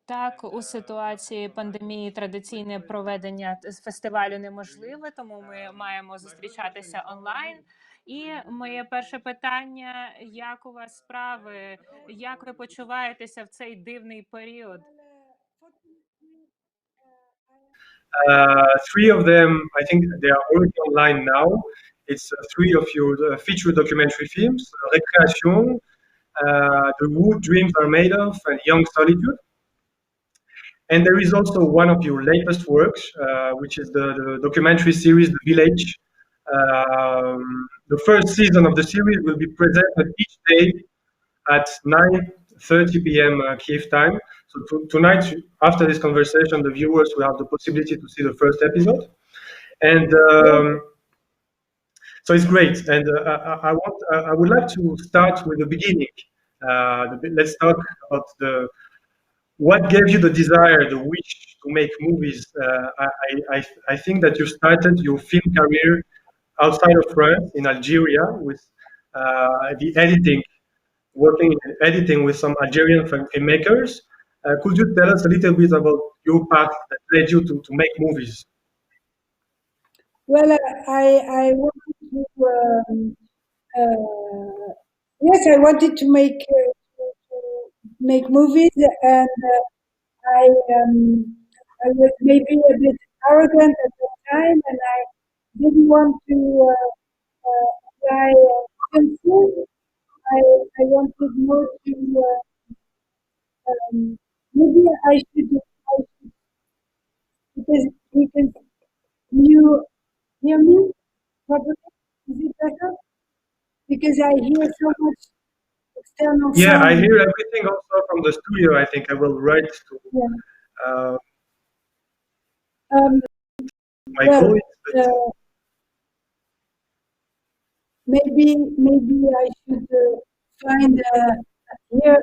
Так, у ситуації пандемії традиційне проведення фестивалю неможливе, тому ми маємо зустрічатися онлайн. І моє перше питання: як у вас справи? Як ви почуваєтеся в цей дивний період? Three of them, I think they are already online now. It's three of your feature documentary films: Récréation, The Wood Dreams Are Made Of, and Young Solitude. And there is also one of your latest works, which is the documentary series The Village. The first season of the series will be presented each day at 9:30 p.m. Kiev time. So tonight, after this conversation, the viewers will have the possibility to see the first episode. And so it's great. And I would like to start with the beginning. Let's talk about what gave you the desire, the wish to make movies. I think that you started your film career outside of France, in Algeria, with the editing, working in editing with some Algerian filmmakers. Could you tell us a little bit about your path that led you to make movies? Well, I wanted to, yes, I wanted to make movies, and I was maybe a bit arrogant at the time, and I didn't want to apply film school. I wanted more to maybe I should because you hear me properly? Is it better? Because I hear so much external sound. Yeah, I hear everything also from the studio. I think I will write to my well, colleagues. Maybe I should find here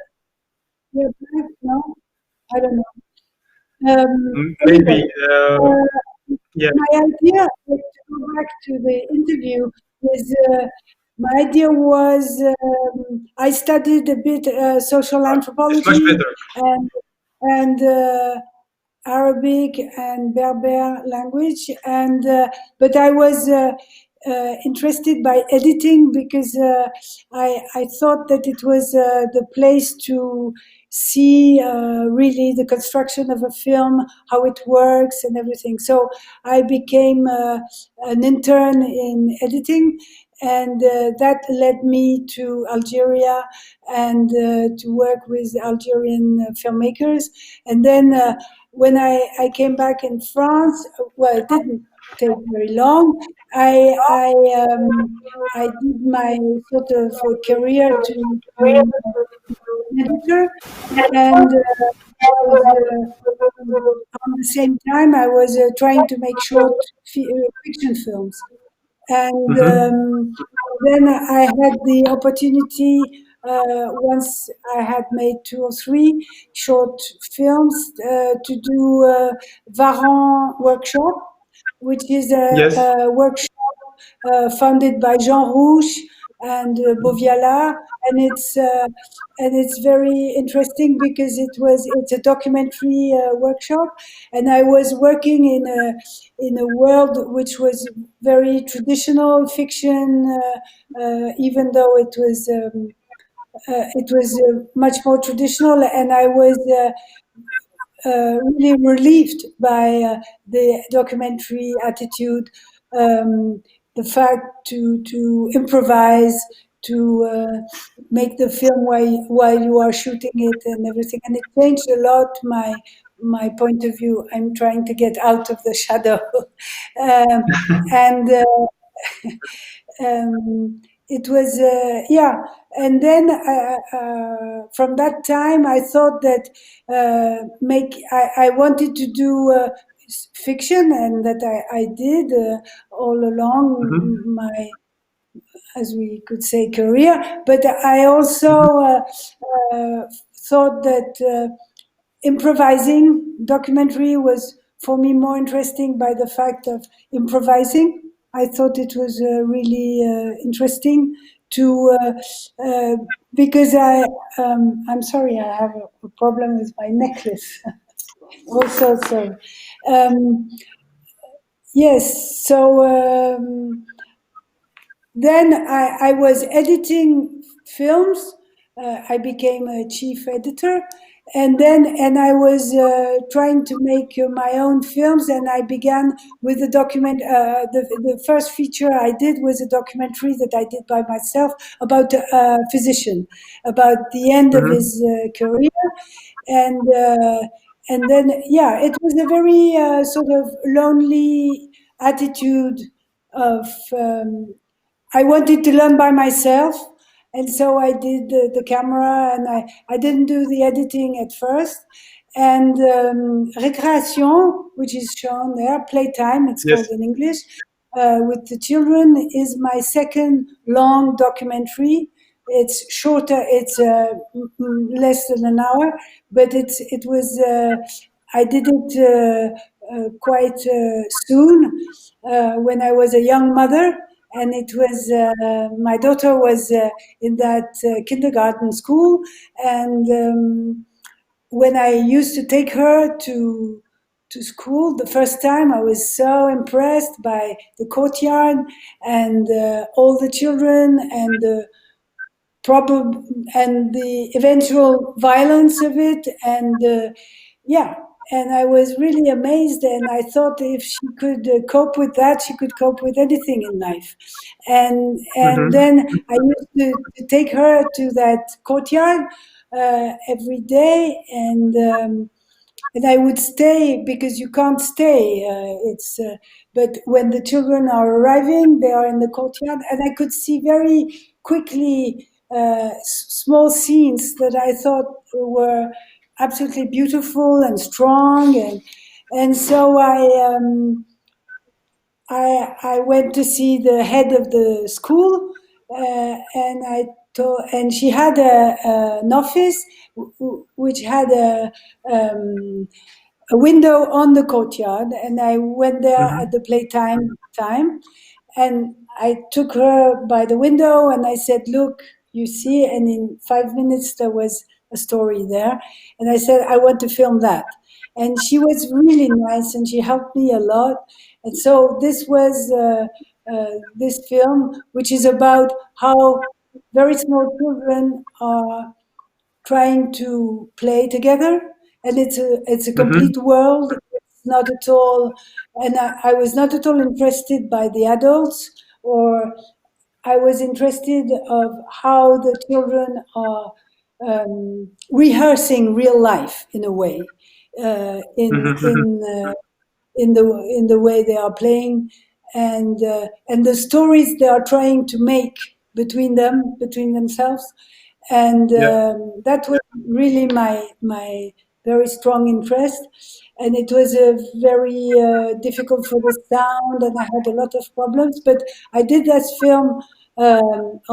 back. No, I don't know. Maybe. Yeah. My idea, to go back to the interview, is my idea was I studied a bit social anthropology and Arabic and Berber language, and but I was interested by editing because I thought that it was the place to see really the construction of a film, how it works and everything. So I became an intern in editing, and that led me to Algeria and to work with Algerian filmmakers. And then when I came back in France, well, it didn't take very long. I did my sort of career to editor, and on the same time I was trying to make short fiction films. And then I had the opportunity, once I had made 2 or 3 short films, to do a Varan workshop, which is a workshop funded by Jean Rouch and Boviala, and it's very interesting because it's a documentary workshop, and I was working in a world which was very traditional fiction, even though it was much more traditional, and I was really relieved by the documentary attitude, the fact to improvise, to make the film while you are shooting it and everything, and it changed a lot my point of view. I'm trying to get out of the shadow, and it was and then from that time I thought that I wanted to do fiction, and that I did all along my, as we could say, career. But I also thought that improvising documentary was for me more interesting by the fact of improvising. I thought it was really interesting to because I'm sorry, I have a problem with my necklace. Also, so yes, so then I was editing films. I became a chief editor, and I was trying to make my own films. And I began with a document. The first feature I did was a documentary that I did by myself about a physician, about the end of his career, and then it was a very sort of lonely attitude of. I wanted to learn by myself, and so I did the camera, and I didn't do the editing at first. And Récréation, which is shown there, playtime, it's Yes. called in English, with the children, is my second long documentary. It's shorter, it's less than an hour, but it was, I did it quite soon when I was a young mother. And it was my daughter was in that kindergarten school, and when I used to take her to school the first time, I was so impressed by the courtyard and all the children and the the eventual violence of it, and and I was really amazed, and I thought if she could cope with that, she could cope with anything in life. And then I used to take her to that courtyard every day, and I would stay because you can't stay. But when the children are arriving, they are in the courtyard, and I could see very quickly small scenes that I thought were absolutely beautiful and strong, and so I went to see the head of the school, and and she had an office which had a window on the courtyard, and I went there at the playtime time, and I took her by the window and I said, "Look, you see," and in 5 minutes there was a story there, and I said, "I want to film that." And she was really nice, and she helped me a lot. And so this was this film, which is about how very small children are trying to play together, and it's a complete world. It's not at all, and I was not at all interested by the adults, or I was interested of how the children are rehearsing real life in a way, in the way they are playing, and the stories they are trying to make between themselves, and that was really my very strong interest. And it was very difficult for the sound, and I had a lot of problems, but I did that film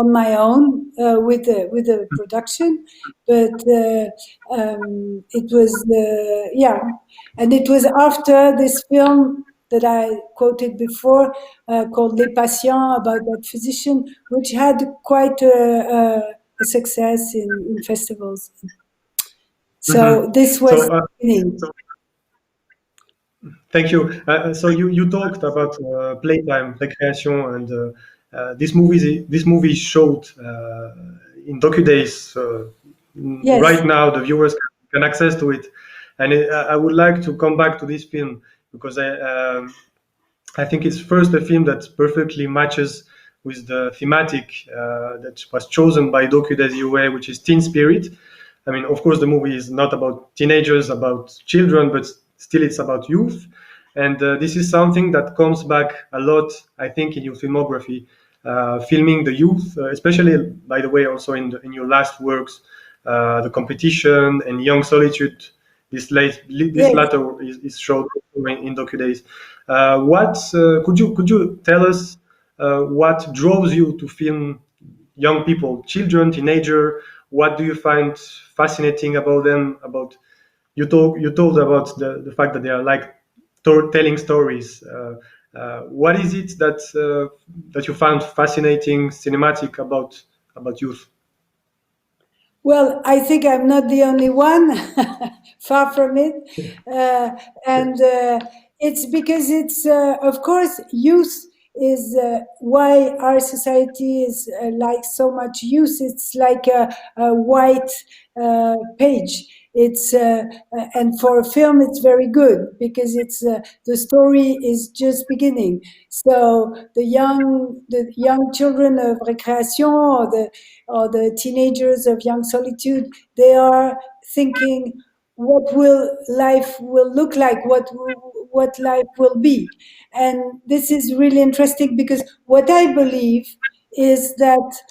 on my own with the production, but it was and it was after this film that I quoted before, called Les Patients, about that physician, which had quite a success in festivals. So this was the beginning. Thank you. So you talked about playtime, recreation, and this movie showed in DOCU days. Yes. Right now, the viewers can access to it, and I would like to come back to this film because I think it's first a film that perfectly matches with the thematic that was chosen by DOCU des UA, which is teen spirit. I mean, of course, the movie is not about teenagers, about children, but still it's about youth. And this is something that comes back a lot, I think, in your filmography, filming the youth, especially, by the way, also in your last works, The Competition and Young Solitude. This latter is shown in DOCU days. Could you tell us what draws you to film young people, children, teenager? What do you find fascinating about them? You told about the fact that they are like telling stories, What is it that you found fascinating, cinematic about youth? Well, I think I'm not the only one, far from it. And it's because it's, of course, youth is why our society is like so much youth. It's like a white page. It's and for a film, it's very good because it's the story is just beginning. So the young children of Récréation or the teenagers of Young Solitude, they are thinking what will life will look like, what life will be. And this is really interesting because what I believe is that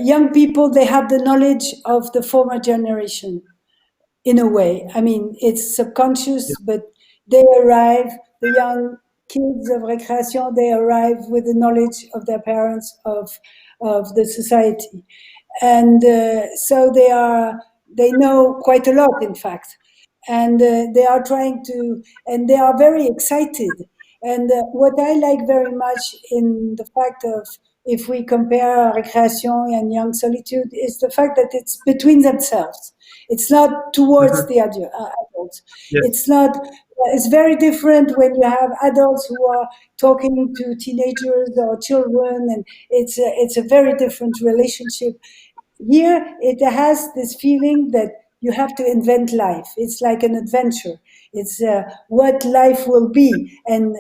young people, they have the knowledge of the former generation in a way. I mean, it's subconscious, but they arrive, the young kids of Récréation, they arrive with the knowledge of their parents, of the society. And so they know quite a lot, in fact. And they are trying to, and they are very excited. And what I like very much in the fact of, if we compare Récréation and Young Solitude, is the fact that it's between themselves. It's not towards the adults. Yes. It's not. It's very different when you have adults who are talking to teenagers or children, and it's a very different relationship. Here, it has this feeling that you have to invent life. It's like an adventure. It's what life will be and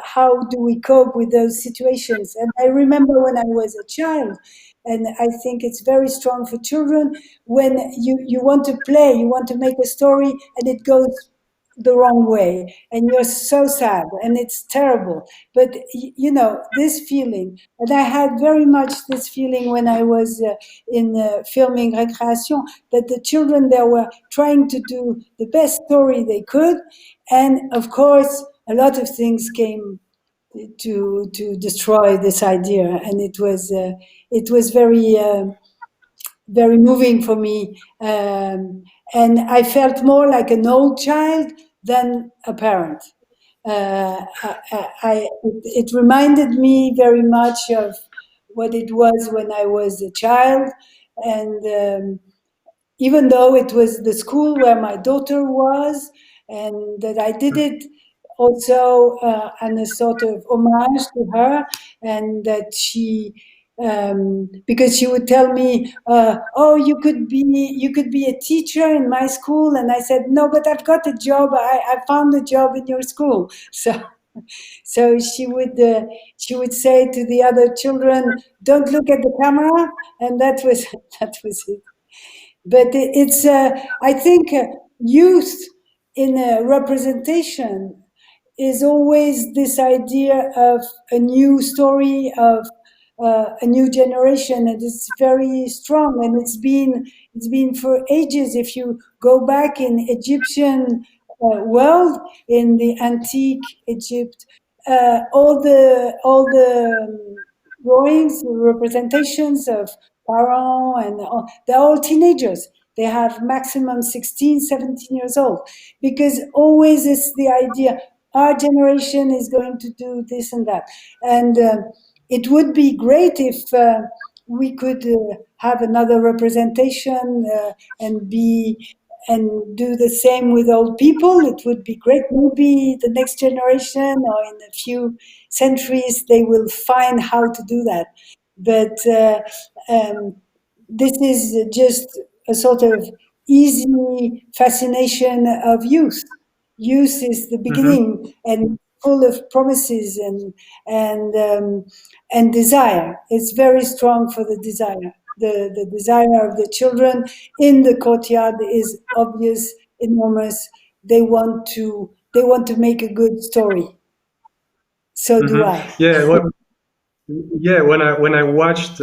how do we cope with those situations. And I remember when I was a child, and I think it's very strong for children, when you want to play, you want to make a story, and it goes the wrong way, and you're so sad, and it's terrible. But you know this feeling, and I had very much this feeling when I was in filming Récréation, that the children there were trying to do the best story they could, and of course a lot of things came to destroy this idea, and it was very moving for me. And I felt more like an old child than a parent. It reminded me very much of what it was when I was a child. And even though it was the school where my daughter was, and that I did it also and a sort of homage to her, and that she because she would tell me, "Oh, you could be a teacher in my school," and I said, "No, but I've got a job. I found a job in your school." So she would say to the other children, "Don't look at the camera," and that was that was it. But it's I think youth in a representation is always this idea of a new story, of a new generation, and it's very strong, and it's been for ages. If you go back in Egyptian world, in the antique Egypt, all the drawings, representations of Pharaoh, and they're all teenagers. They have maximum 16, 17 years old, because always it's the idea, our generation is going to do this and that. And it would be great if we could have another representation and do the same with old people. It would be great. Maybe the next generation, or in a few centuries, they will find how to do that. But this is just a sort of easy fascination of youth. Youth is the beginning, and full of promises and desire. It's very strong for the desire. The desire of the children in the courtyard is obvious, enormous. They want to make a good story. So do I. Yeah, when I watched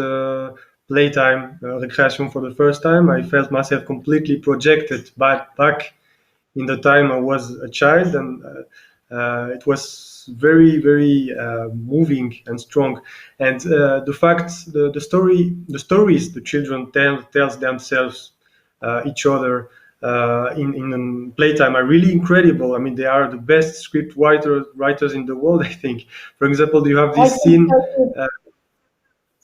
Playtime Récréation for the first time, I felt myself completely projected back in the time I was a child, and it was very moving and strong. And the fact, the stories the children tells themselves, each other, in playtime are really incredible. I mean, they are the best script writers in the world, I think. For example, you have I this think scene. so too.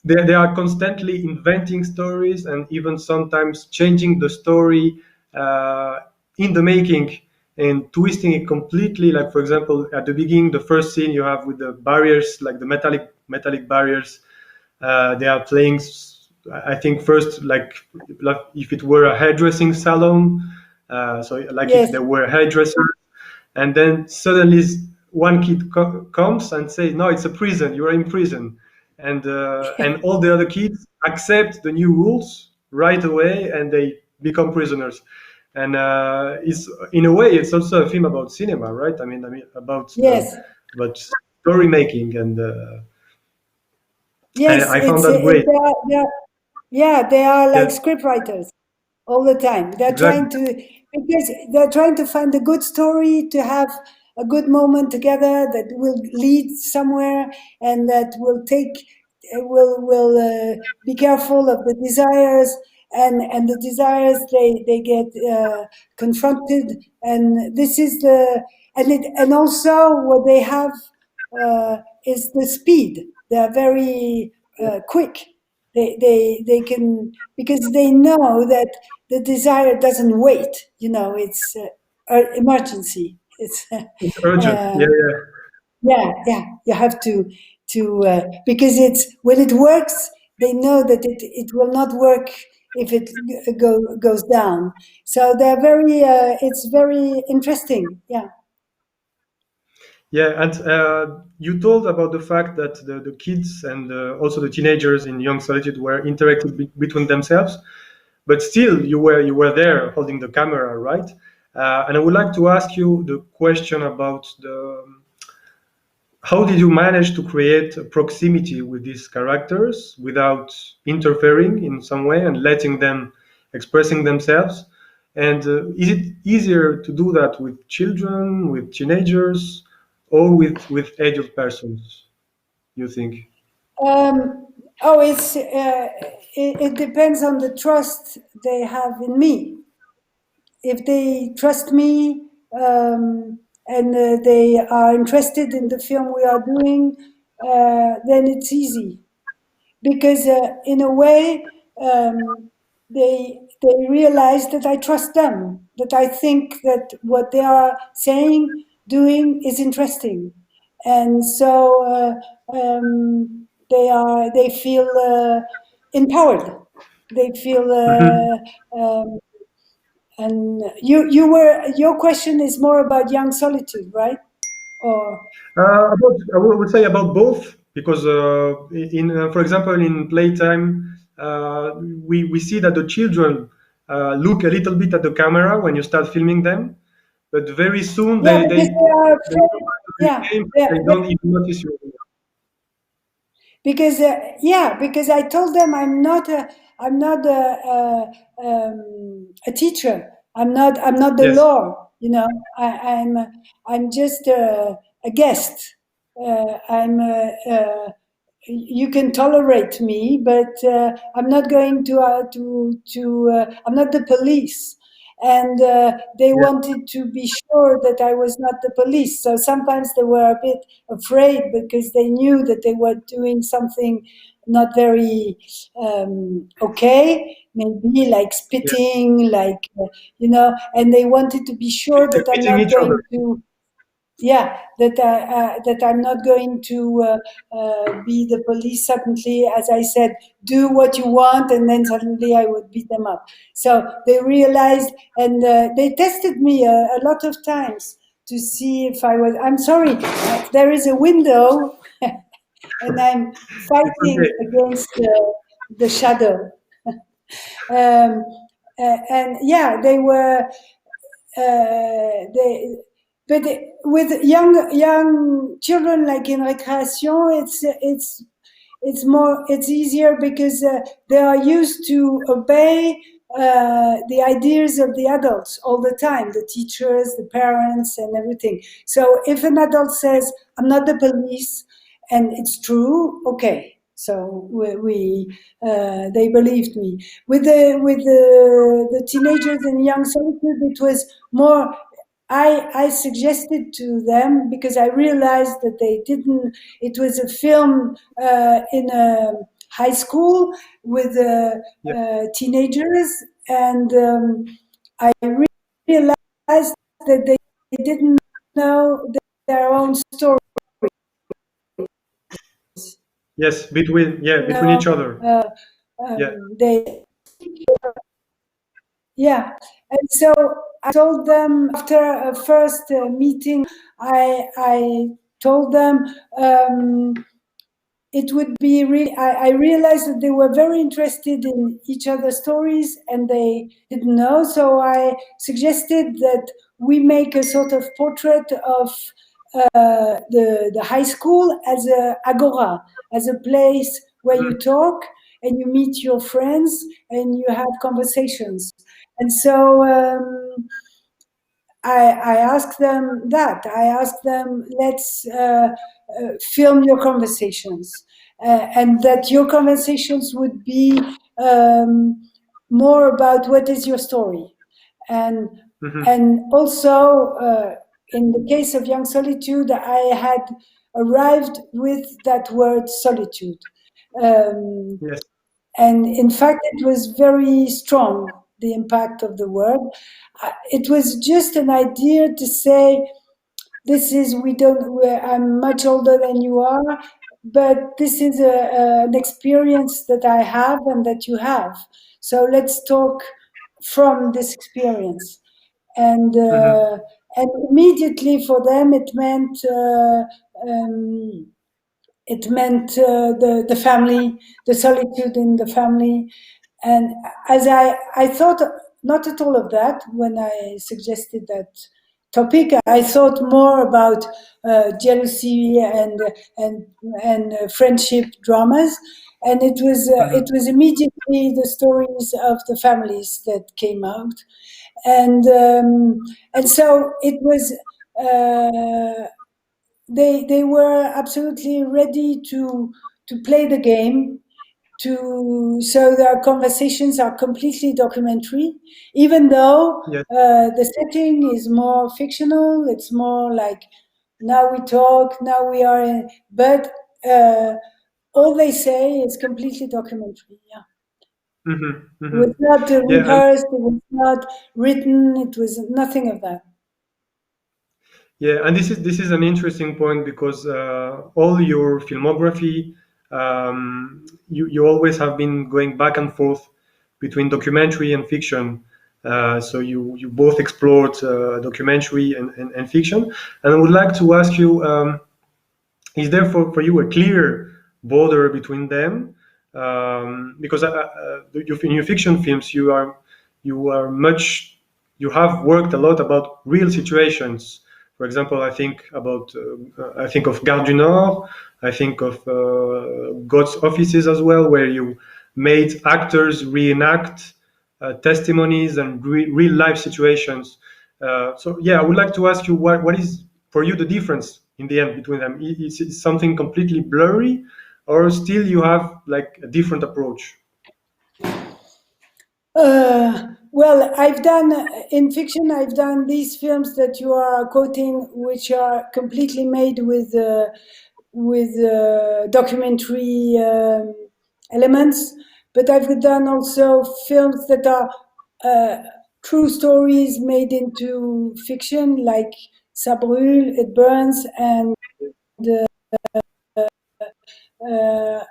They are constantly inventing stories and even sometimes changing the story in the making and twisting it completely. Like, for example, at the beginning, the first scene you have with the barriers, like the metallic barriers, they are playing. I think first, like if it were a hairdressing salon, so like if Yes, there were hairdressers, and then suddenly one kid comes and says, "No, it's a prison. You are in prison," and all the other kids accept the new rules right away, and they become prisoners. And it's in a way, it's also a film about cinema, right? I mean, yes, about story making, and yes. I found It's that great. yeah, they are like Yeah, script writers all the time. They're exactly. trying to because they're trying to find a good story to have a good moment together that will lead somewhere and that will take will be careful of the desires and the desires they get confronted and this is the and also what they have is the speed. They're very quick. They can because they know that the desire doesn't wait. You know, it's emergency. It's It's urgent. Yeah, yeah. yeah. You have to because it's when it works, they know that it will not work if it goes down. So they're very. It's very interesting. Yeah. Yeah, and you told about the fact that the kids and also the teenagers in Young Solitude were interacting between themselves, but still you were there holding the camera, right? And I would like to ask you the question about the how did you manage to create a proximity with these characters without interfering in some way and letting them expressing themselves? And is it easier to do that with children, with teenagers, or with adult persons, you think? Oh, it depends on the trust they have in me. If they trust me and they are interested in the film we are doing, then it's easy because in a way they realize that I trust them, that I think that what they are saying, doing is interesting, and so they feel empowered. They feel and your question is more about young solitude, right? Or I would say about both because for example, in playtime, we see that the children look a little bit at the camera when you start filming them, but very soon yeah, they they because they are they go afraid. back to the Yeah, game. They they don't even notice you. because because I told them I'm not a teacher. I'm not the Yes, law. You know, I'm just a guest. I'm you can tolerate me, but I'm not going to. I'm not the police. And they yes, wanted to be sure that I was not the police. So sometimes they were a bit afraid because they knew that they were doing something not very okay, maybe like yes. spitting, like, and they wanted to be sure that I'm Beating not each other. going to that I'm not going to be the police suddenly, as I said, do what you want, and then suddenly I would beat them up. So they realized, and they tested me a lot of times to see if I was. I'm sorry, there is a window, and I'm It's fighting okay. against the shadow. Um, and yeah, they were they but with young children like in recreation it's easier because they are used to obey the ideas of the adults all the time, the teachers, the parents, and everything. So if an adult says, I'm not the police, and it's true, okay, So they believed me. With the teenagers and young soldiers, it was more. I suggested to them because I realized that they didn't. It was a film in a high school with teenagers, and I realized that they didn't know their own story. Yes, between each other. They and so I told them after a first meeting, I told them it would be really. I realized that they were very interested in each other's stories and they didn't know. So I suggested that we make a sort of portrait of the high school as a agora, as a place where you talk and you meet your friends and you have conversations. And so I asked them that. I asked them, let's film your conversations, and that your conversations would be more about what is your story, and also in the case of Young Solitude, I had arrived with that word solitude. Yes. And in fact, it was very strong, the impact of the word. It was just an idea to say, this is, I'm much older than you are, but this is an experience that I have and that you have. So let's talk from this experience. And immediately for them, it meant the family, the solitude in the family. And as I thought not at all of that when I suggested that topic, I thought more about jealousy and friendship dramas. And it was immediately the stories of the families that came out. And so it was they were absolutely ready to play the game. So their conversations are completely documentary, even though the setting is more fictional. It's more like now we talk, now we are in, but all they say is completely documentary. Yeah. It was not rehearsed. It was not written. It was nothing of that. Yeah, and this is an interesting point because all your filmography, you always have been going back and forth between documentary and fiction. So you both explored documentary and fiction. And I would like to ask you, is there for you a clear border between them? Because in your fiction films, you have worked a lot about real situations. For example, I think of Gare du Nord. I think of God's Offices as well, where you made actors reenact testimonies and real life situations. So yeah, I would like to ask you what is for you the difference in the end between them. Is it something completely blurry, or still you have like a different approach? Well, in fiction, I've done these films that you are quoting, which are completely made with documentary elements. But I've done also films that are true stories made into fiction, like Ça brûle, It burns, and a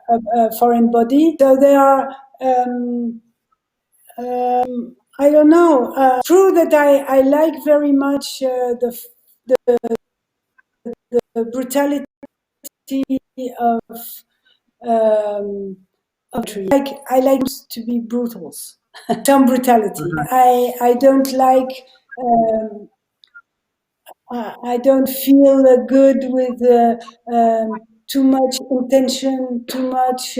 foreign body. So they are. I don't know. True that I like very much the brutality of country. I like to be brutal. Some brutality. I don't like. I don't feel good with too much intention, too much.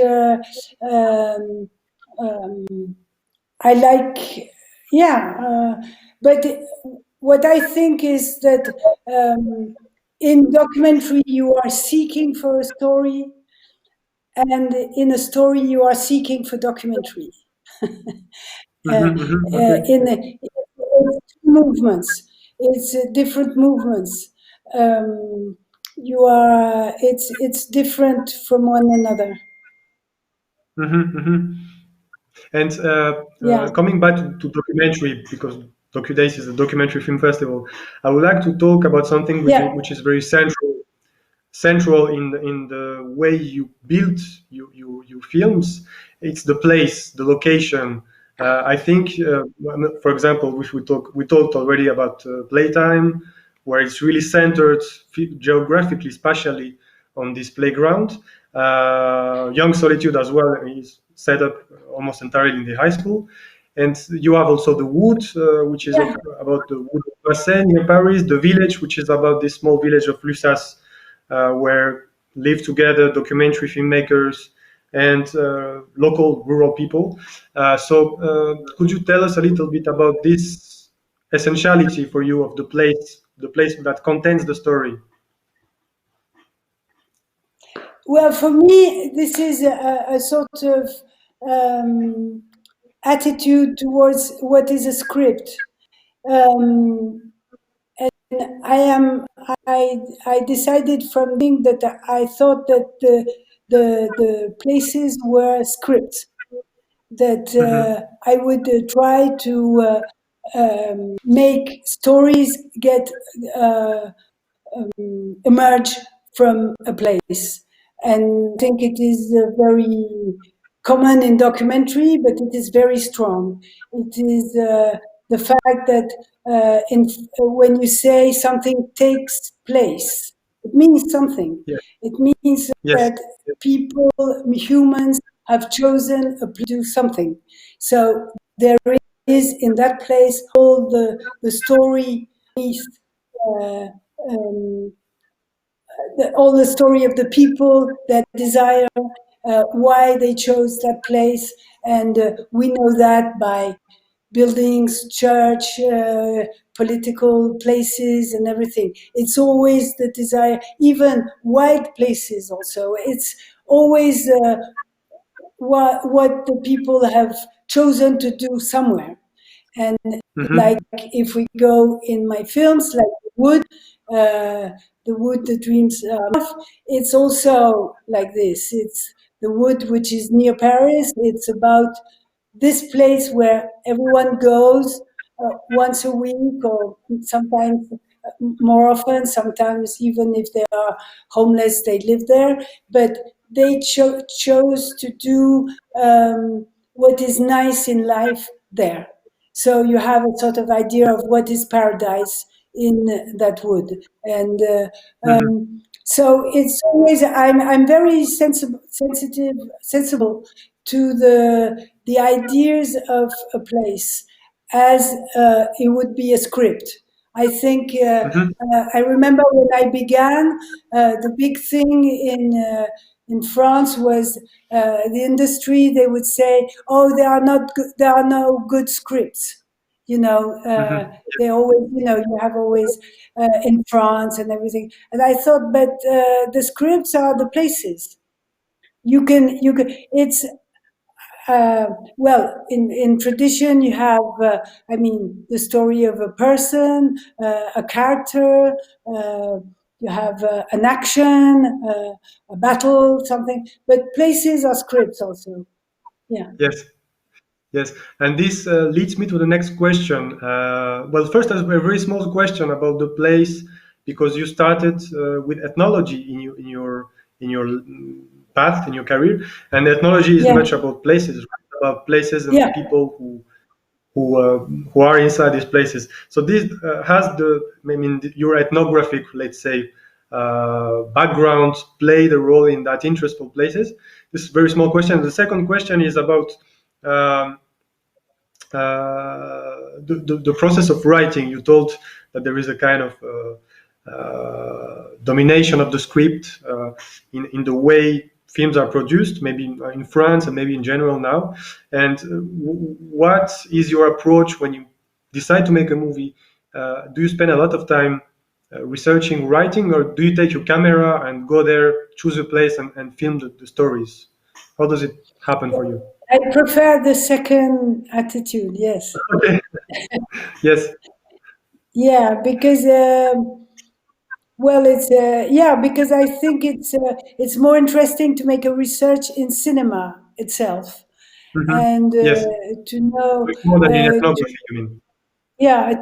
I like, but what I think is that in documentary you are seeking for a story, and in a story you are seeking for documentary. Okay. It's two movements. It's different movements. You are. It's different from one another. And Yeah. coming back to documentary, because DocuDays is a documentary film festival, I would like to talk about something Yeah. which is very central in the way you build your films. It's the place, the location. I think, for example, if we talked already about Playtime, where it's really centered geographically, spatially on this playground. Young Solitude as well is set up almost entirely in the high school. And you have also the Wood, which is Yeah. about the Wood of Marseille near Paris, the Village, which is about this small village of Lussas, where live together documentary filmmakers and local rural people. Could you tell us a little bit about this essentiality for you of the place that contains the story? Well, for me, this is a sort of attitude towards what is a script. And I decided from being that I thought that the places were scripts, that I would try to make stories get emerge from a place. And I think it is very common in documentary, but it is very strong. It is the fact that when you say something takes place, it means something. Yes, It means yes, that people, humans, have chosen to do something. So there is in that place all the story, uh, um, all the story of the people, that desire, why they chose that place. And we know that by buildings, church, political places, and everything. It's always the desire, even white places also. It's always what the people have chosen to do somewhere. And like if we go in my films, like uh, the wood, the dreams of, it's also like this. It's the wood which is near Paris. It's about this place where everyone goes once a week, or sometimes more often. Sometimes even if they are homeless, they live there. But they chose to do what is nice in life there. So you have a sort of idea of what is paradise in that wood. And so it's always, I'm very sensible to the ideas of a place as it would be a script. I think I remember when I began, the big thing in France was the industry. They would say, "Oh, there are no good scripts." You know, they always, you have always in France and everything. And I thought, but the scripts are the places. You can. It's well, in tradition, you have, the story of a person, a character, you have an action, a battle, something. But places are scripts also. Yeah. yes. Yes, and this leads me to the next question. Well, first, a very small question about the place, because you started with ethnology in your path in your career, and ethnology is Yeah. much about places, right? About places and Yeah. people who are inside these places. So this your ethnographic, let's say, background played a role in that interest for places. This is a very small question. The second question is about um, the process of writing. You told that there is a kind of domination of the script in the way films are produced, maybe in France and maybe in general now. And what is your approach when you decide to make a movie? Do you spend a lot of time researching writing, or do you take your camera and go there, choose a place, and film the stories? How does it happen for you? I prefer the second attitude. Yes. Okay. Yes. Yeah, because well, it's because I think it's more interesting to make a research in cinema itself, and Yes. to know It's more than in to ethnography, you mean?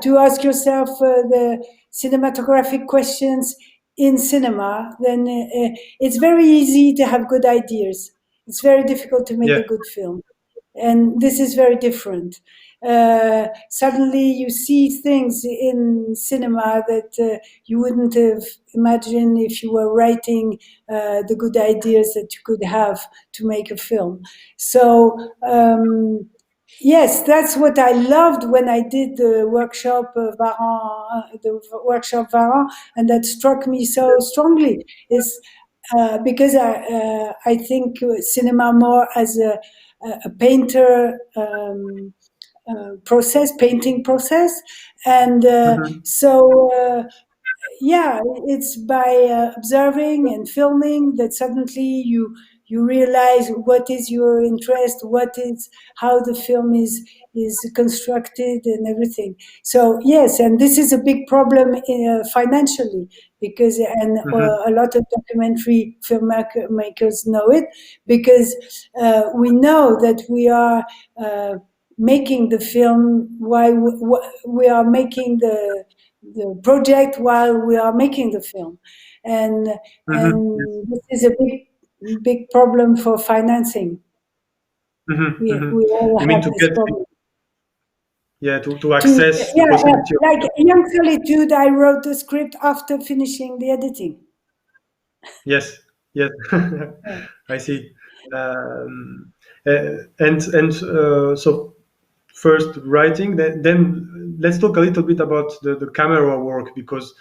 to ask yourself the cinematographic questions in cinema. Then it's very easy to have good ideas. It's very difficult to make Yeah. a good film, and this is very different. Suddenly you see things in cinema that you wouldn't have imagined if you were writing the good ideas that you could have to make a film. So yes, that's what I loved when I did the workshop Varan, and that struck me so strongly is because I think cinema more as a painter painting process, and so yeah, it's by observing and filming that suddenly you realize what is your interest, what is how the film is constructed and everything. So yes, and this is a big problem financially, because a lot of documentary filmmakers know it, because we know that we are making the film while we are making the project while we are making the film, and Yes. this is a big problem for financing. We all You mean have to this get, problem. to To access the possibility of, like Young Solitude, I wrote the script after finishing the editing. yes, yes. Yeah. I see. So first writing, then let's talk a little bit about the camera work, because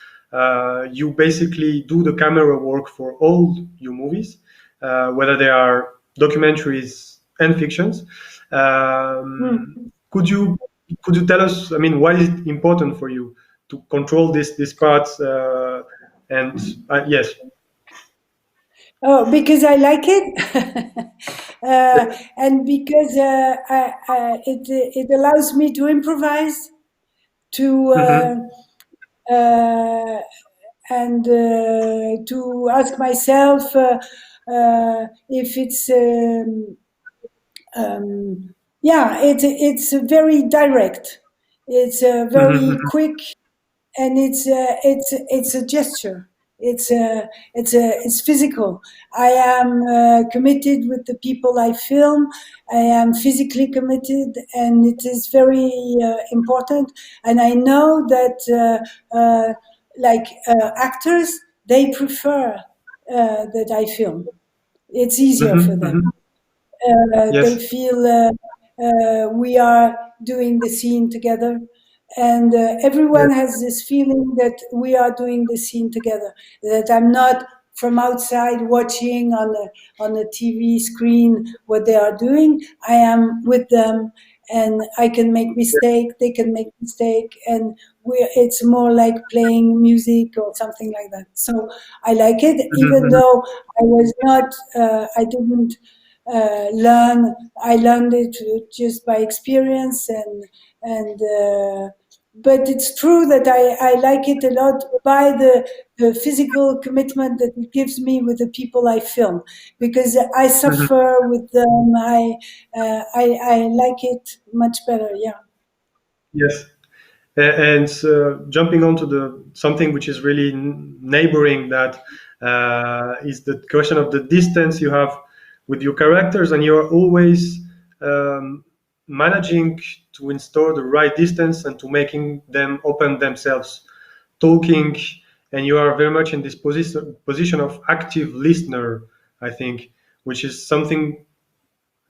you basically do the camera work for all your movies, whether they are documentaries and fictions. Could you tell us, I mean, why is it important for you to control this part? And yes. Oh, because I like it, and because it allows me to improvise, to uh, and to ask myself if it's yeah, it's very direct, it's very quick, and it's a gesture. It's physical. I am committed with the people I film. I am physically committed, and it is very important. And I know that actors, they prefer that I film. It's easier for them. They Yes. feel we are doing the scene together, and everyone Yes. has this feeling that we are doing the scene together, that I'm not from outside watching on a TV screen what they are doing. I am with them, and I can make mistake, they can make mistake, and it's more like playing music or something like that. So I like it, even though I was not I didn't learn. I learned it just by experience, and but it's true that I like it a lot by the physical commitment that it gives me with the people I film, because I suffer with them. I like it much better. Yeah. Yes. And jumping onto the something which is really neighboring that, is the question of the distance you have with your characters, and you're always managing to install the right distance and to making them open themselves, talking, and you are very much in this position of active listener, I think, which is something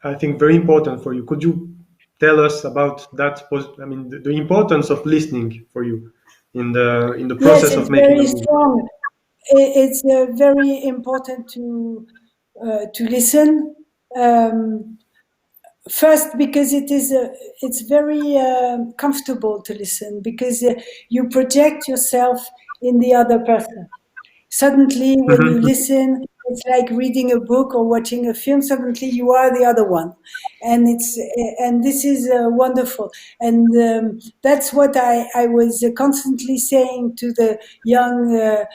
I think very important for you. Could you tell us about that? I mean, the importance of listening for you in the Yes, process of it's making a very movie. strong. It's very important to listen. Um, first, because it's very comfortable to listen, because you project yourself in the other person. Suddenly, when you listen, it's like reading a book or watching a film. Suddenly, you are the other one, and this is wonderful. And that's what I was constantly saying to the young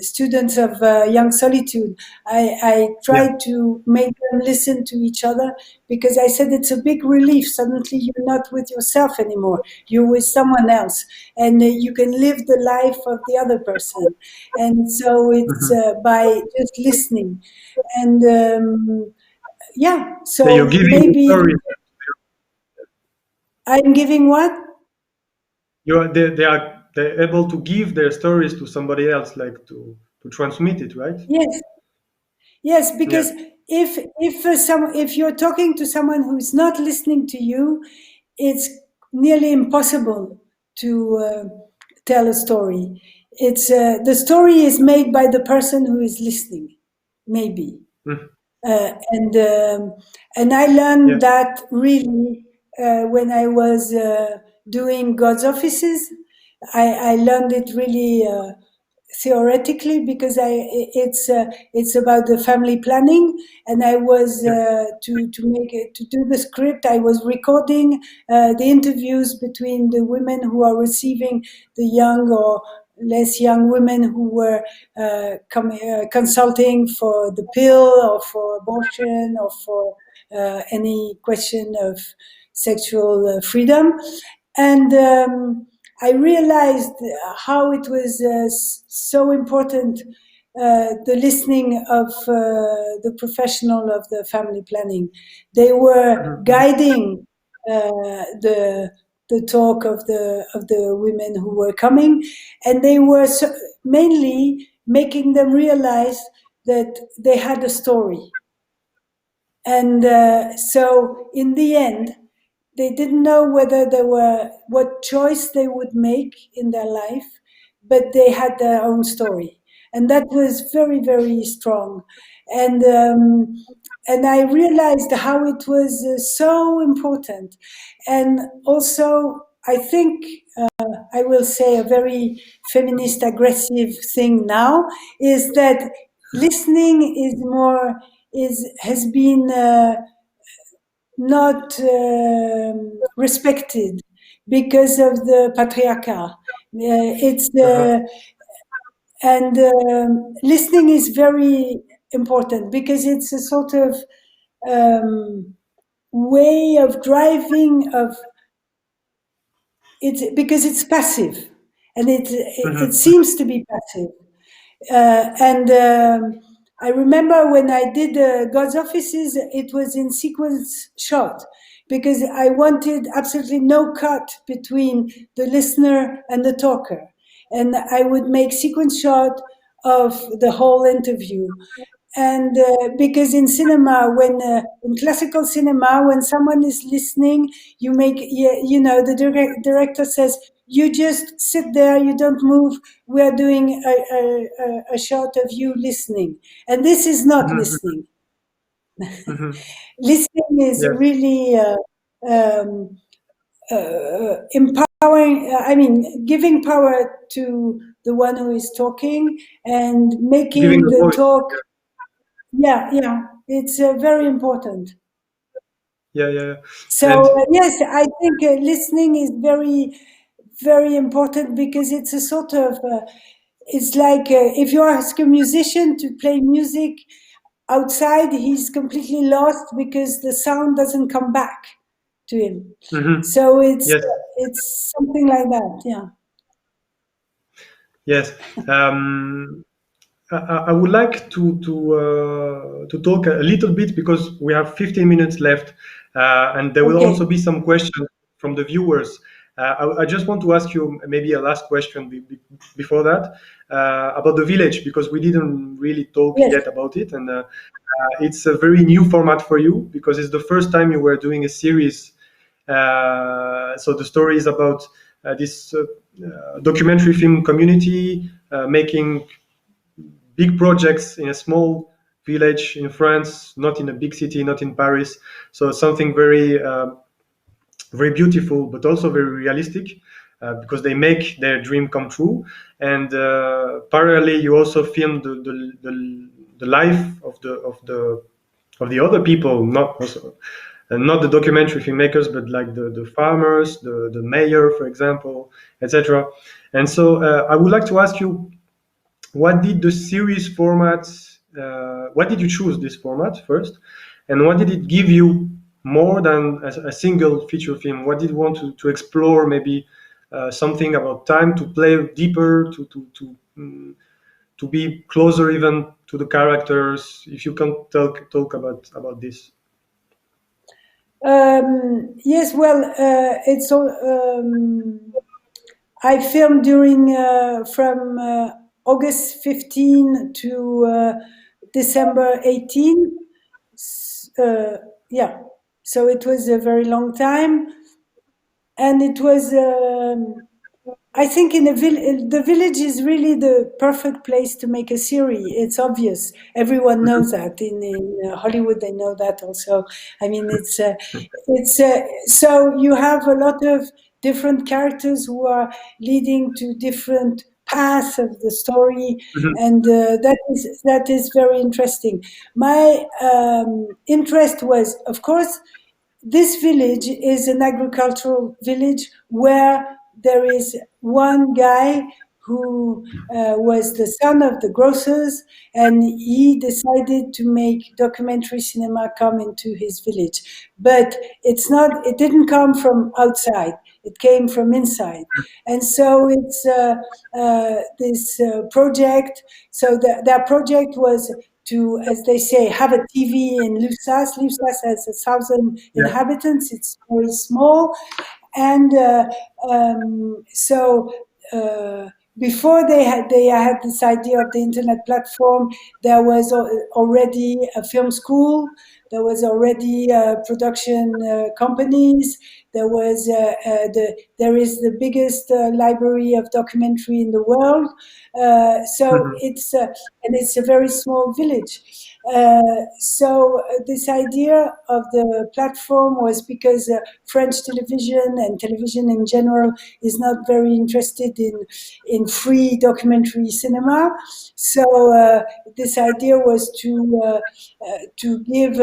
students of Young Solitude. I tried to make them listen to each other, because I said it's a big relief. Suddenly, you're not with yourself anymore. You're with someone else, and you can live the life of the other person. And so it's by just listening. And so you're giving maybe stories. I'm giving what? They're able to give their stories to somebody else, like to transmit it, right? Yes, because if you're talking to someone who's not listening to you, it's nearly impossible to tell a story. It's the story is made by the person who is listening, maybe. And I learned that really when I was doing God's offices. I learned it really theoretically, because it's about the family planning, and I was to do the script. I was recording the interviews between the women who are receiving the young or less young women who were consulting for the pill or for abortion or for any question of sexual freedom. And I realized how it was so important, the listening of the professional of the family planning. They were guiding the talk of the women who were coming, and they were mainly making them realize that they had a story. And so in the end, they didn't know what choice they would make in their life, but they had their own story. And that was very, very strong. And I realized how it was so important. And also, I think, I will say a very feminist aggressive thing now, is that listening has been not respected because of the patriarchy. And listening is very important, because it's a sort of way of driving of it, because it's passive, and it seems to be passive. And I remember when I did God's offices, it was in sequence shot, because I wanted absolutely no cut between the listener and the talker. And I would make sequence shot of the whole interview. And because in cinema, in classical cinema, when someone is listening, the director says, you just sit there, you don't move. We are doing a shot of you listening. And this is not listening. Listening is really empowering, giving power to the one who is talking and making the talk. Yeah, it's very important. So yes, I think listening is very, very important, because it's a sort of, it's like if you ask a musician to play music outside, he's completely lost because the sound doesn't come back to him. So it's something like that. Yeah. Yes. I would like to talk a little bit, because we have 15 minutes left, and there will also be some questions from the viewers. I just want to ask you maybe a last question before that about the village, because we didn't really talk yet about it, and it's a very new format for you, because it's the first time you were doing a series. So the story is about this documentary film community making big projects in a small village in France, not in a big city, not in Paris. So something very very beautiful, but also very realistic, because they make their dream come true. And parallelly, you also film the life of the other people, not also, not the documentary filmmakers, but like the farmers, the mayor, for example, etc. And so I would like to ask you, what did the series format, what did you choose this format first, and what did it give you more than a single feature film? What did you want to explore? Maybe something about time, to play deeper, to be closer even to the characters. If you can talk about this. Yes, well, it's all. I filmed during from August 15 to December 18. Yeah, so it was a very long time, and it was. I think in the village is really the perfect place to make a series. It's obvious. Everyone knows that. In Hollywood, they know that also. I mean, it's so you have a lot of different characters who are leading to different paths of the story, Mhm, and that is very interesting. My interest was, of course, this village is an agricultural village where there is one guy who was the son of the grocers, and he decided to make documentary cinema come into his village. But it didn't come from outside, it came from inside. And so it's this project. So their project was to, as they say, have a TV in Lussas. Lussas has 1,000 yeah. inhabitants. It's very small, and so before they had this idea of the internet platform, there was already a film school. There was already production companies. There is the biggest library of documentary in the world. So Mhm, it's a very small village. So this idea of the platform was because French television and television in general is not very interested in free documentary cinema. So this idea was to give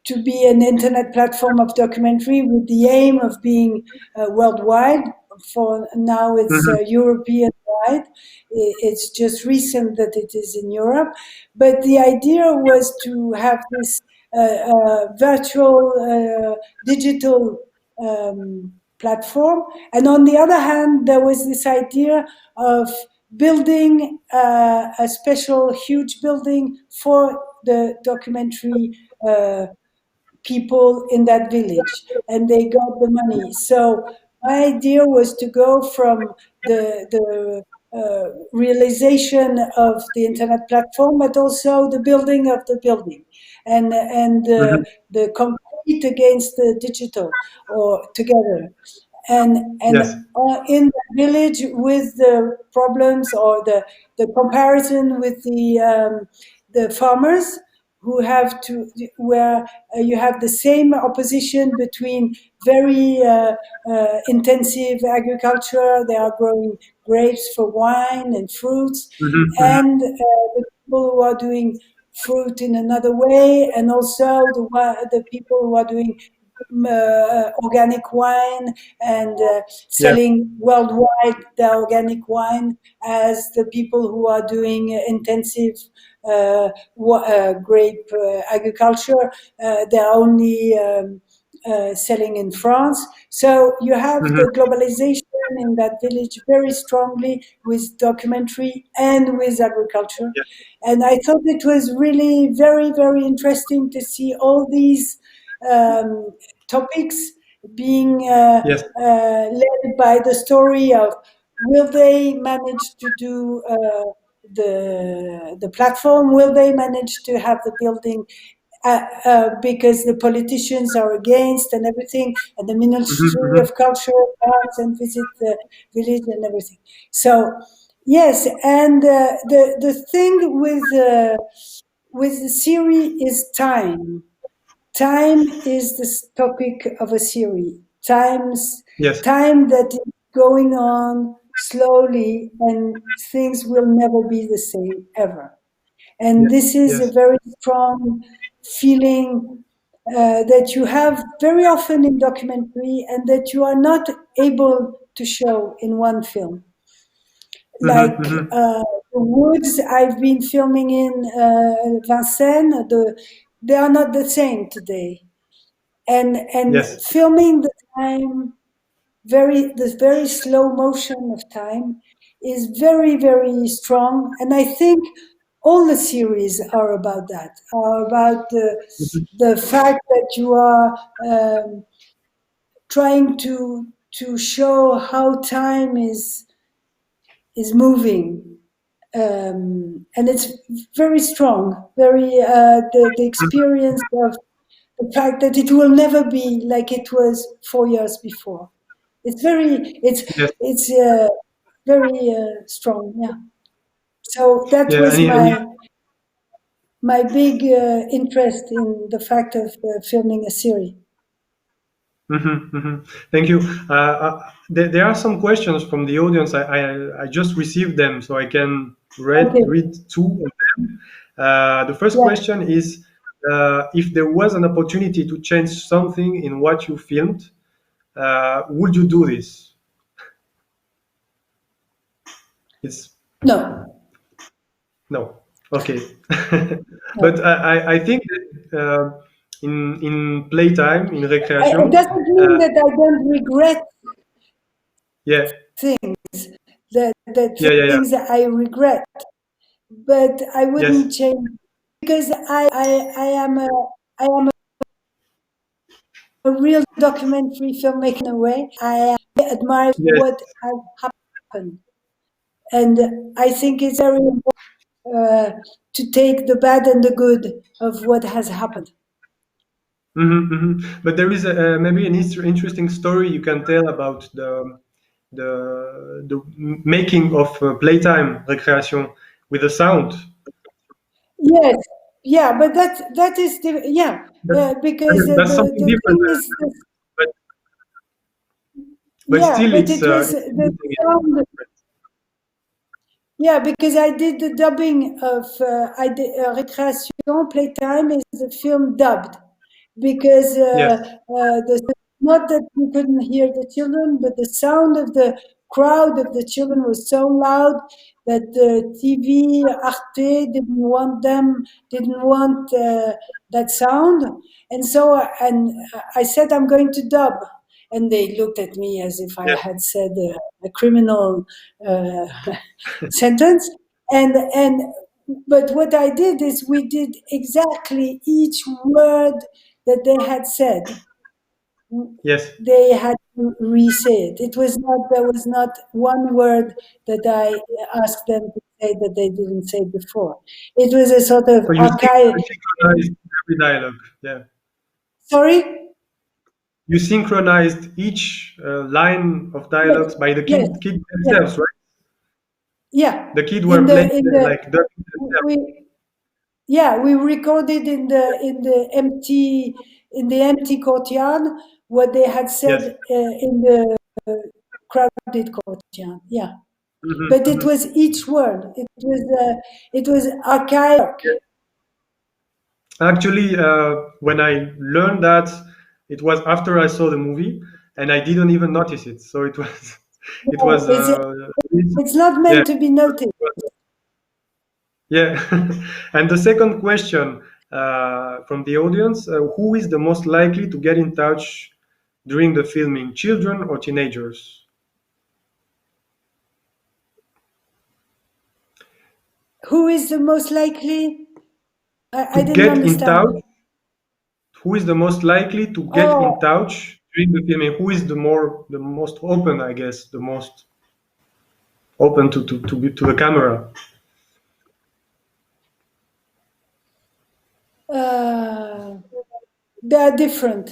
to be an internet platform of documentary with the aim of being worldwide. For now, it's mhm, European wide. It's just recent that it is in Europe. But the idea was to have this virtual digital platform. And on the other hand, there was this idea of building a special huge building for the documentary people in that village, and they got the money. So my idea was to go from the realization of the internet platform, but also the building of the building, and mhm. the concrete against the digital, or together. And Yes. in the village, with the problems or the comparison with the farmers, who have to, where you have the same opposition between very intensive agriculture. They are growing grapes for wine and fruits, Mhm, mhm. and the people who are doing fruit in another way, and also the people who are doing organic wine, and Yeah. selling worldwide the organic wine, as the people who are doing intensive grape agriculture. They're only selling in France. So you have Mhm. the globalization in that village very strongly, with documentary and with agriculture. Yeah. And I thought it was really very, very interesting to see all these um, topics being Yes. led by the story of, will they manage to do the platform? Will they manage to have the building? Because the politicians are against and everything, and the Mhm, Ministry mhm. of Culture comes and visit the village and everything. So, Yes, and the thing with the series is time. Time is the topic of a series. Yes. Time that is going on slowly, and things will never be the same ever. And Yes. this is a Yes. very strong feeling that you have very often in documentary, and that you are not able to show in one film. Like the woods I've been filming in Vincennes, they are not the same today. And Yes. filming the very slow motion of time is very, very strong. And I think all the series are about that, are about the fact that you are trying to show how time is moving. And it's very strong, very the experience of the fact that it will never be like it was 4 years before. It's Yes. it's very strong. Yeah. So that Yeah. was And my big interest in the fact of filming a series. Thank you. There are some questions from the audience. I just received them, so I can Okay. read two of them. The first Yeah. question is, if there was an opportunity to change something in what you filmed, would you do this? It's No. no. Okay. But I think that in playtime, in It recreation, doesn't mean that I don't regret yeah, things, that yeah, yeah, yeah. things that I regret, but I Yes, wouldn't change because I am a real documentary filmmaker in a way. I admire yes. what has happened, and I think it's very important to take the bad and the good of what has happened. But there is maybe an interesting story you can tell about the making of playtime recreation with the sound. Yes, yeah, but that is yeah, That, because that's something the different, thing is, but yeah, still but it's it was the interesting. sound. Yeah, because I did the dubbing of I did Recreation Playtime is the film dubbed because Yes, not that you couldn't hear the children, but the sound of the crowd of the children was so loud that the TV Arte didn't want that sound, and so I said I'm going to dub, and they looked at me as if I yes, had said a criminal uh, sentence, and but what I did is we did exactly each word that they had said. yes. They had to re-say it. There was not one word that I asked them to say that they didn't say before. It was a sort of So archive. you synchronized every dialogue. Yeah, Sorry? you synchronized each line of Yes, dialogues by the yes, kid yes, themselves, right? yeah. The kid were In playing the like dubbing themselves. we Yeah, we recorded in the empty courtyard what they had said Yes. in the crowded courtyard. Yeah, but it Mhm. was each word. It was archaic. Actually, when I learned that, it was after I saw the movie, and I didn't even notice it. So it was, it No, was, it's not yeah, meant to be noted. yeah. And the second question from the audience: who is the most likely to get in touch during the filming, children or teenagers? Who is the most likely? I To didn't get in understand. touch, who is the most likely to get in Oh, touch during the filming? Who is the most open, I guess, the most open to the camera? uh, they are different.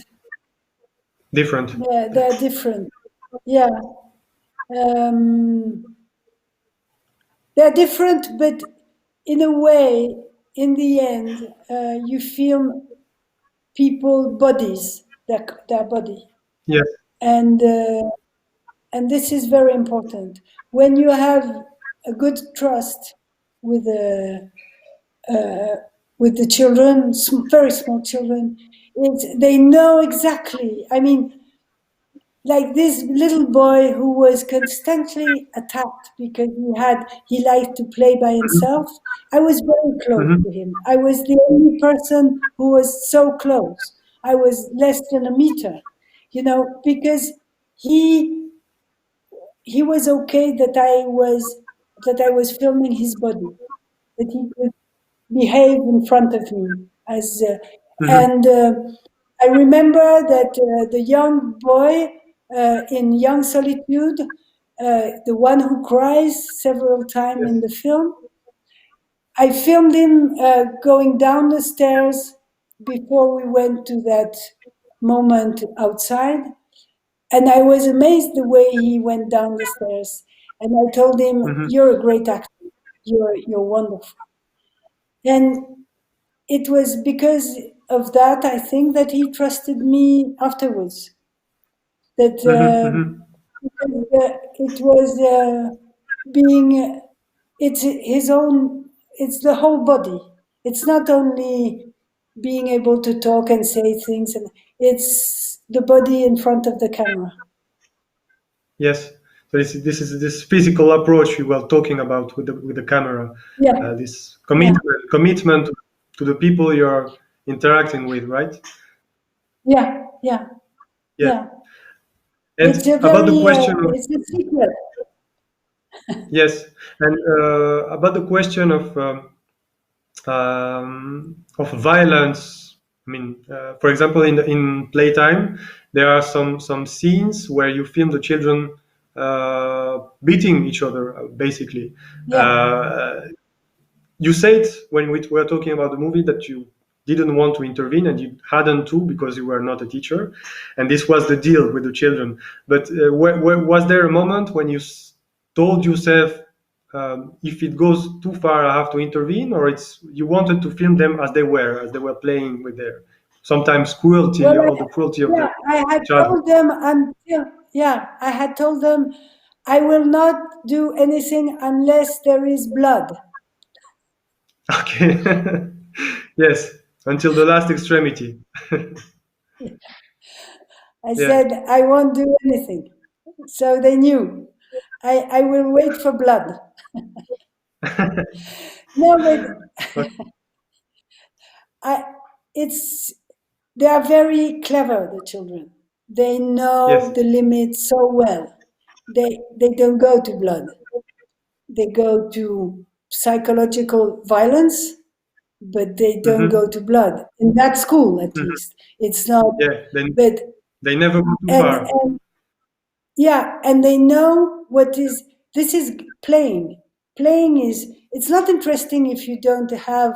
Different. They are different. Yeah. Um, they're different, but in a way, in the end, you film people bodies, their body, Yes. and this is very important. When you have a good trust with the children, very small children, they know exactly. I mean, like this little boy who was constantly attacked because he liked to play by himself. I was very close Mm-hmm. to him. I was the only person who was so close. I was less than a meter, because he was okay that I was filming his body, that he could behave in front of me as Mm-hmm. and I remember that the young boy in Young Solitude, the one who cries several times Yes. in the film, I filmed him going down the stairs before we went to that moment outside, and I was amazed the way he went down the stairs, and I told him, Mm-hmm. "You're a great actor, you're wonderful." And it was because of that, I think, that he trusted me afterwards. That Mm-hmm. Mm-hmm. because, it was being, it's his own, it's the whole body. It's not only being able to talk and say things, and it's the body in front of the camera. Yes. So this physical approach you were talking about with the camera, Yeah, this yeah, commitment to the people you're interacting with, right? yeah, yeah, Yes. yeah. And about the question of It's a secret. yes, and about the question of violence. I mean, for example, in playtime, there are some scenes where you film the children beating each other, basically. Yeah. Uh, you said when we were talking about the movie that you didn't want to intervene and you hadn't to because you were not a teacher, and this was the deal with the children. But was there a moment when you told yourself, if it goes too far, I have to intervene, or it's you wanted to film them as they were playing with their sometimes cruelty Well, or the cruelty of the yeah, I had child? told them I had told them I will not do anything unless there is blood. Okay, yes, until the last extremity. I Yeah. said I won't do anything. So they knew. I will wait for blood. No, but I it's they are very clever, the children. They know Yes. the limits so well. They don't go to blood. They go to psychological violence, but they don't go Mm-hmm. to blood in that school, at Mm-hmm. least. It's not, Yeah. Then but they never go too and far. and yeah, and they know what is this is playing. Playing is it's not interesting if you don't have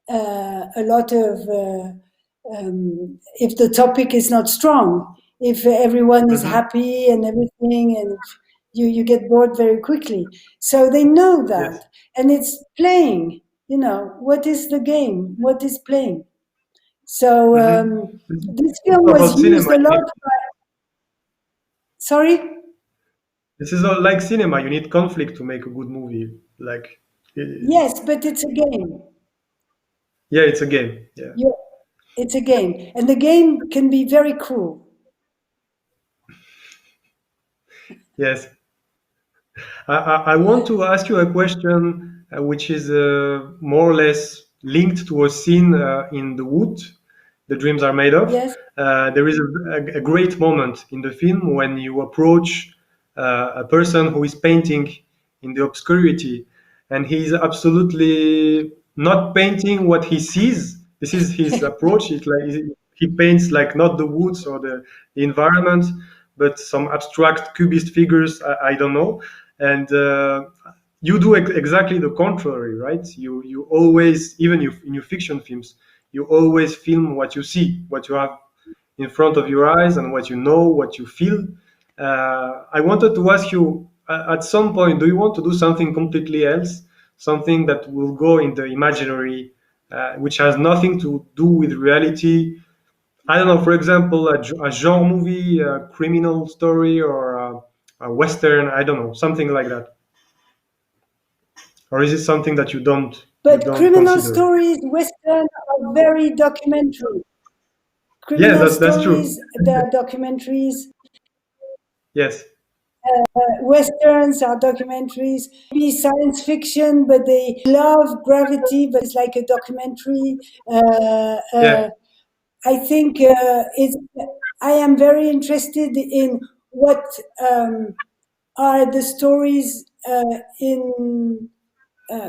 a lot of if the topic is not strong, if everyone is Mm-hmm. happy and everything, and you get bored very quickly. So they know Yes. that, and it's playing. What is the game? What is playing? So Mm-hmm. this It's film also was about used cinema. a lot. Sorry. This is all like cinema. You need conflict to make a good movie. Like, Yes, but it's a game. yeah, it's a game. Yeah. You, it's a game, and the game can be very cruel. Yes. I want to ask you a question which is more or less linked to a scene in The Wood, The Dreams Are Made Of. Yes. There is a great moment in the film when you approach a person who is painting in the obscurity, and he's absolutely not painting what he sees. This is his approach. It's like he paints like not the woods or the environment, but some abstract cubist figures. I don't know, and you do exactly the contrary, right? You always, even in your fiction films, you always film what you see, what you have in front of your eyes, and what you know, what you feel. I wanted to ask you, at some point, do you want to do something completely else, something that will go in the imaginary, which has nothing to do with reality? I don't know, for example, a genre movie, a criminal story, or a western. I don't know, something like that. Or is it something that you don't criminal consider? stories, Western, are very documentary. Yes, Criminal that's true. stories, they are documentaries. Yes. Westerns are documentaries. Maybe science fiction, but they love gravity, but it's like a documentary. Yeah. I think I am very interested in what are the stories in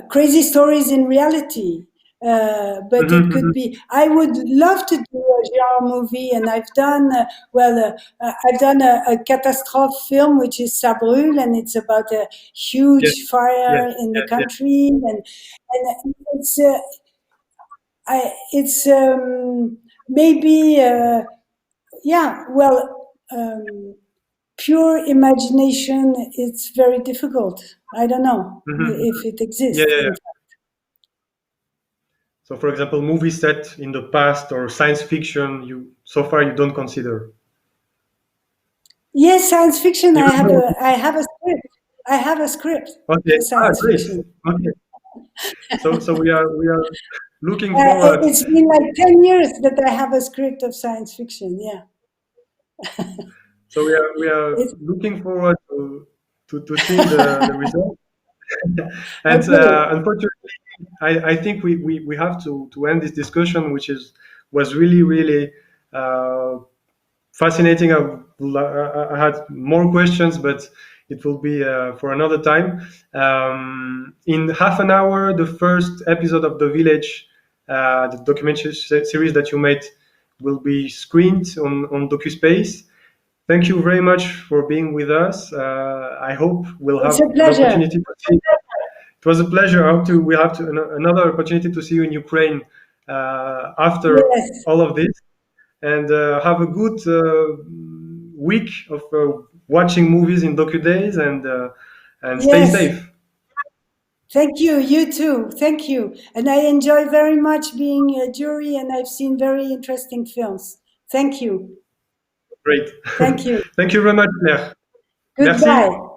crazy stories in reality. But it could be. I would love to do a genre movie, and I've done I've done a catastrophe film, which is Ça brûle, and it's about a Yes. huge fire Yes. in the Yeah. country, and it's it's maybe pure imagination. It's very difficult. I don't know if it Yeah. exists. Yeah. Yeah. So, for example, movies set in the past or science fiction, so far you don't consider. Yes, science fiction. Even though, I have a script. I have a script okay, for science great. fiction. Okay, so we are looking forward. It's been like 10 years that I have a script of science fiction. Yeah, So we are it's looking forward to seeing the result. And okay. unfortunately, I think we have to end this discussion, which was really uh, fascinating. I had more questions, but it will be for another time. In half an hour, the first episode of The Village, the documentary series that you made, will be screened on DocuSpace. Thank you very much for being with us. I hope we'll It's have a an pleasure. opportunity to see. It was a pleasure. I hope we'll have another opportunity to see you in Ukraine after Yes, all of this, and have a good week of watching movies in Docu Days, and stay yes. safe. Thank you. You too. Thank you. And I enjoy very much being a jury, and I've seen very interesting films. Thank you. Great. Thank you. Thank you very much, Claire. Merci. Goodbye.